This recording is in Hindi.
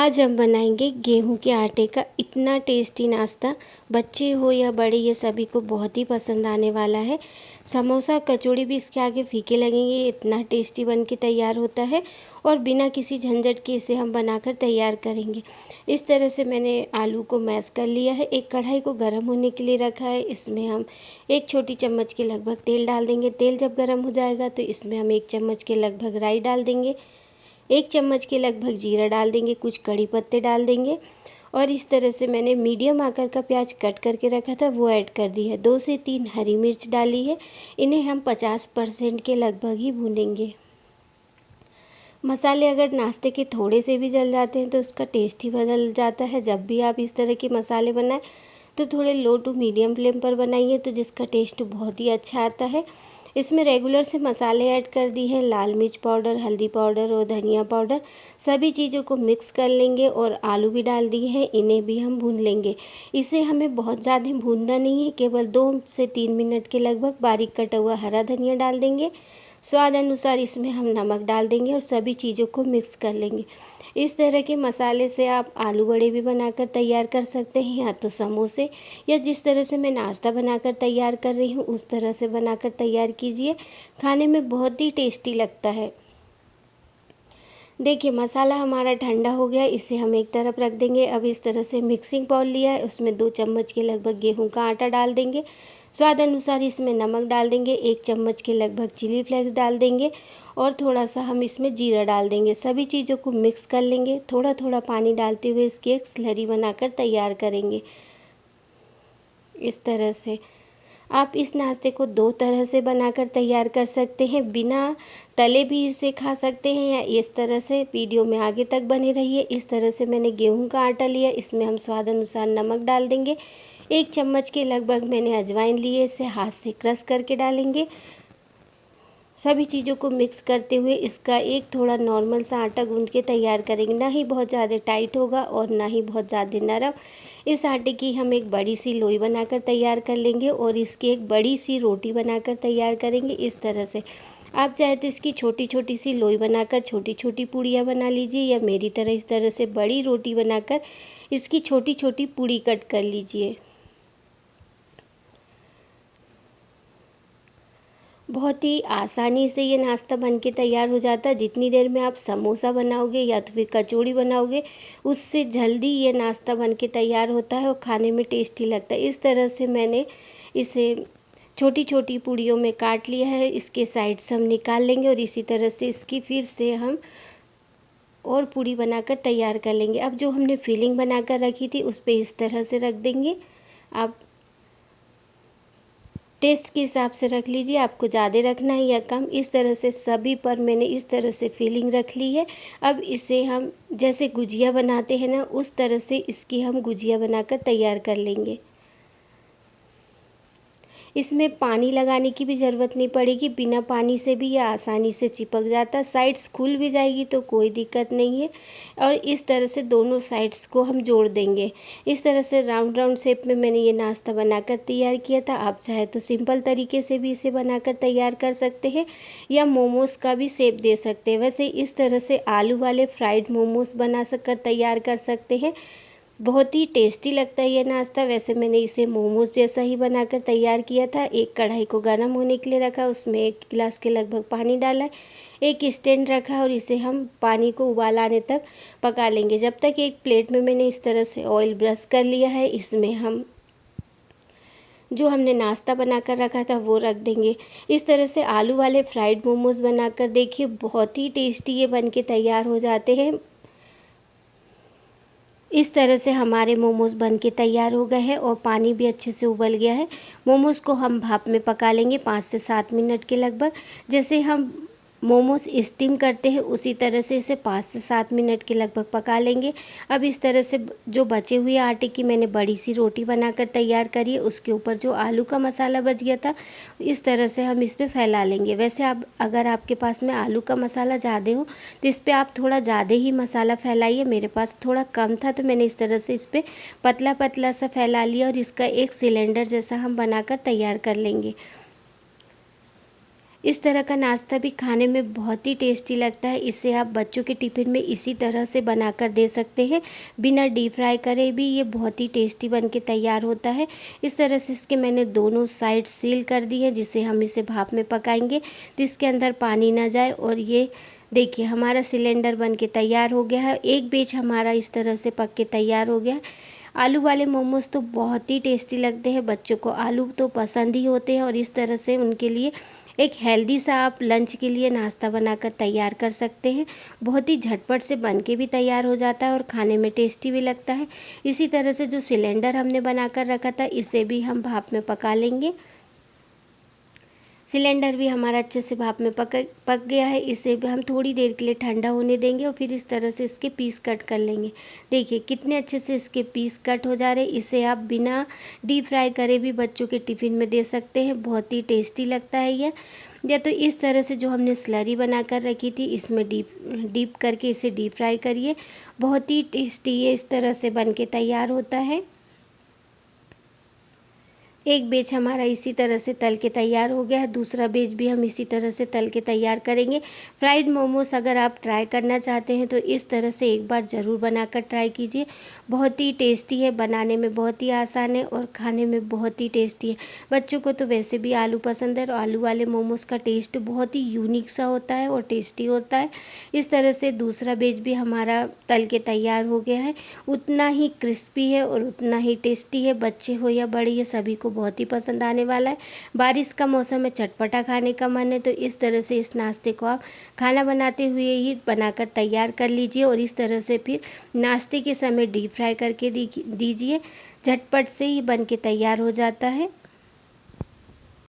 आज हम बनाएंगे गेहूं के आटे का इतना टेस्टी नाश्ता। बच्चे हो या बड़े, ये सभी को बहुत ही पसंद आने वाला है। समोसा कचौड़ी भी इसके आगे फीके लगेंगे, ये इतना टेस्टी बन के तैयार होता है और बिना किसी झंझट के इसे हम बनाकर तैयार करेंगे। इस तरह से मैंने आलू को मैश कर लिया है। एक कढ़ाई को गर्म होने के लिए रखा है। इसमें हम 1 छोटी चम्मच के लगभग तेल डाल देंगे। तेल जब गर्म हो जाएगा तो इसमें हम 1 चम्मच के लगभग राई डाल देंगे। 1 चम्मच के लगभग जीरा डाल देंगे। कुछ कड़ी पत्ते डाल देंगे और इस तरह से मैंने मीडियम आकार का प्याज कट करके रखा था वो ऐड कर दी है। 2 से 3 हरी मिर्च डाली है। इन्हें हम 50% के लगभग ही भूनेंगे। मसाले अगर नाश्ते के थोड़े से भी जल जाते हैं तो उसका टेस्ट ही बदल जाता है। जब भी आप इस तरह के मसाले बनाएं तो थोड़े लो टू मीडियम फ्लेम पर बनाइए, तो जिसका टेस्ट बहुत ही अच्छा आता है। इसमें रेगुलर से मसाले ऐड कर दी हैं, लाल मिर्च पाउडर, हल्दी पाउडर और धनिया पाउडर। सभी चीज़ों को मिक्स कर लेंगे और आलू भी डाल दिए हैं, इन्हें भी हम भून लेंगे। इसे हमें बहुत ज़्यादा भूनना नहीं है, केवल 2 से 3 मिनट के लगभग। बारीक कटा हुआ हरा धनिया डाल देंगे। स्वाद अनुसार इसमें हम नमक डाल देंगे और सभी चीज़ों को मिक्स कर लेंगे। इस तरह के मसाले से आप आलू बड़े भी बनाकर तैयार कर सकते हैं, या तो समोसे, या जिस तरह से मैं नाश्ता बनाकर तैयार कर रही हूँ उस तरह से बनाकर तैयार कीजिए। खाने में बहुत ही टेस्टी लगता है। देखिए मसाला हमारा ठंडा हो गया, इसे हम एक तरफ रख देंगे। अब इस तरह से मिक्सिंग बाउल लिया है, उसमें 2 चम्मच के लगभग गेहूं का आटा डाल देंगे। स्वाद अनुसार इसमें नमक डाल देंगे। 1 चम्मच के लगभग चिली फ्लेक्स डाल देंगे और थोड़ा सा हम इसमें जीरा डाल देंगे। सभी चीज़ों को मिक्स कर लेंगे। थोड़ा थोड़ा पानी डालते हुए इसकी एक स्लरी बनाकर तैयार करेंगे। इस तरह से आप इस नाश्ते को 2 तरह से बनाकर तैयार कर सकते हैं। बिना तले भी इसे खा सकते हैं, या इस तरह से। वीडियो में आगे तक बने रहिए। इस तरह से मैंने गेहूं का आटा लिया, इसमें हम स्वाद अनुसार नमक डाल देंगे। 1 चम्मच के लगभग मैंने अजवाइन लिए, इसे हाथ से क्रश करके डालेंगे। सभी चीज़ों को मिक्स करते हुए इसका एक थोड़ा नॉर्मल सा आटा गूंथ के तैयार करेंगे। ना ही बहुत ज़्यादा टाइट होगा और ना ही बहुत ज़्यादा नरम। इस आटे की हम एक बड़ी सी लोई बनाकर तैयार कर लेंगे और इसकी एक बड़ी सी रोटी बनाकर तैयार करेंगे। इस तरह से आप चाहे तो इसकी छोटी छोटी सी लोई बनाकर छोटी छोटी पूड़ियाँ बना लीजिए, या मेरी तरह इस तरह से बड़ी रोटी बनाकर इसकी छोटी छोटी पूड़ी कट कर लीजिए। बहुत ही आसानी से ये नाश्ता बनके तैयार हो जाता है। जितनी देर में आप समोसा बनाओगे या तो फिर कचौड़ी बनाओगे, उससे जल्दी ये नाश्ता बनके तैयार होता है और खाने में टेस्टी लगता है। इस तरह से मैंने इसे छोटी छोटी पूड़ियों में काट लिया है। इसके साइड्स हम निकाल लेंगे और इसी तरह से इसकी फिर से हम और पूड़ी बनाकर तैयार कर लेंगे। अब जो हमने फिलिंग बनाकर रखी थी उस पर इस तरह से रख देंगे। आप टेस्ट के हिसाब से रख लीजिए, आपको ज़्यादा रखना है या कम। इस तरह से सभी पर मैंने इस तरह से फिलिंग रख ली है। अब इसे हम जैसे गुजिया बनाते हैं ना, उस तरह से इसकी हम गुजिया बनाकर तैयार कर लेंगे। इसमें पानी लगाने की भी ज़रूरत नहीं पड़ेगी। बिना पानी से भी यह आसानी से चिपक जाता है। साइड्स खुल भी जाएगी तो कोई दिक्कत नहीं है। और इस तरह से दोनों साइड्स को हम जोड़ देंगे। इस तरह से राउंड राउंड शेप में मैंने ये नाश्ता बनाकर तैयार किया था। आप चाहे तो सिंपल तरीके से भी इसे बनाकर तैयार कर सकते हैं, या मोमोज का भी शेप दे सकते हैं। वैसे इस तरह से आलू वाले फ्राइड मोमोज बना कर तैयार कर सकते हैं। बहुत ही टेस्टी लगता है ये नाश्ता। वैसे मैंने इसे मोमोज जैसा ही बनाकर तैयार किया था। एक कढ़ाई को गर्म होने के लिए रखा, उसमें 1 गिलास के लगभग पानी डाला, एक स्टैंड रखा और इसे हम पानी को उबाल आने तक पका लेंगे। जब तक एक प्लेट में मैंने इस तरह से ऑयल ब्रश कर लिया है, इसमें हम जो हमने नाश्ता बनाकर रखा था वो रख देंगे। इस तरह से आलू वाले फ्राइड मोमोज बनाकर देखिए, बहुत ही टेस्टी ये बन के तैयार हो जाते हैं। इस तरह से हमारे मोमोज़ बनके तैयार हो गए हैं और पानी भी अच्छे से उबल गया है। मोमोज़ को हम भाप में पका लेंगे 5 से 7 मिनट के लगभग। जैसे हम मोमोज़ स्टीम करते हैं उसी तरह से इसे 5 से 7 मिनट के लगभग पका लेंगे। अब इस तरह से जो बचे हुए आटे की मैंने बड़ी सी रोटी बनाकर तैयार करी है, उसके ऊपर जो आलू का मसाला बच गया था इस तरह से हम इस पर फैला लेंगे। वैसे आप अगर आपके पास में आलू का मसाला ज़्यादा हो तो इस पर आप थोड़ा ज़्यादा ही मसाला फैलाइए। मेरे पास थोड़ा कम था तो मैंने इस तरह से इस पर पतला पतला सा फैला लिया और इसका एक सिलेंडर जैसा हम बनाकर तैयार कर लेंगे। इस तरह का नाश्ता भी खाने में बहुत ही टेस्टी लगता है। इसे आप बच्चों के टिफ़िन में इसी तरह से बनाकर दे सकते हैं। बिना डीप फ्राई करे भी ये बहुत ही टेस्टी बन के तैयार होता है। इस तरह से इसके मैंने दोनों साइड सील कर दी है, जिससे हम इसे भाप में पकाएंगे तो इसके अंदर पानी ना जाए। और ये देखिए हमारा सिलेंडर बन के तैयार हो गया है। एक बैच हमारा इस तरह से पक के तैयार हो गया है। आलू वाले मोमोज़ तो बहुत ही टेस्टी लगते हैं, बच्चों को आलू तो पसंद ही होते हैं। और इस तरह से उनके लिए एक हेल्दी सा आप लंच के लिए नाश्ता बनाकर तैयार कर सकते हैं। बहुत ही झटपट से बन के भी तैयार हो जाता है और खाने में टेस्टी भी लगता है। इसी तरह से जो सिलेंडर हमने बनाकर रखा था, इसे भी हम भाप में पका लेंगे। सिलेंडर भी हमारा अच्छे से भाप में पक गया है। इसे भी हम थोड़ी देर के लिए ठंडा होने देंगे और फिर इस तरह से इसके पीस कट कर लेंगे। देखिए कितने अच्छे से इसके पीस कट हो जा रहे हैं। इसे आप बिना डीप फ्राई करे भी बच्चों के टिफ़िन में दे सकते हैं, बहुत ही टेस्टी लगता है ये। या तो इस तरह से जो हमने स्लरी बना कर रखी थी, इसमें डीप करके इसे डीप फ्राई करिए, बहुत ही टेस्टी ये इस तरह से बन के तैयार होता है। एक बैच हमारा इसी तरह से तल के तैयार हो गया है, दूसरा बैच भी हम इसी तरह से तल के तैयार करेंगे। फ्राइड मोमोज अगर आप ट्राई करना चाहते हैं तो इस तरह से एक बार ज़रूर बनाकर ट्राई कीजिए। बहुत ही टेस्टी है, बनाने में बहुत ही आसान है और खाने में बहुत ही टेस्टी है। बच्चों को तो वैसे भी आलू पसंद है और आलू वाले मोमोज़ का टेस्ट बहुत ही यूनिक सा होता है और टेस्टी होता है। इस तरह से दूसरा बैच भी हमारा तल के तैयार हो गया है। उतना ही क्रिस्पी है और उतना ही टेस्टी है। बच्चे हो या बड़े, ये सभी को बहुत ही पसंद आने वाला है। बारिश का मौसम है, चटपटा खाने का मन है, तो इस तरह से इस नाश्ते को आप खाना बनाते हुए ही बनाकर तैयार कर लीजिए और इस तरह से फिर नाश्ते के समय डीप फ्राई करके दीजिए। झटपट से ही बन के तैयार हो जाता है।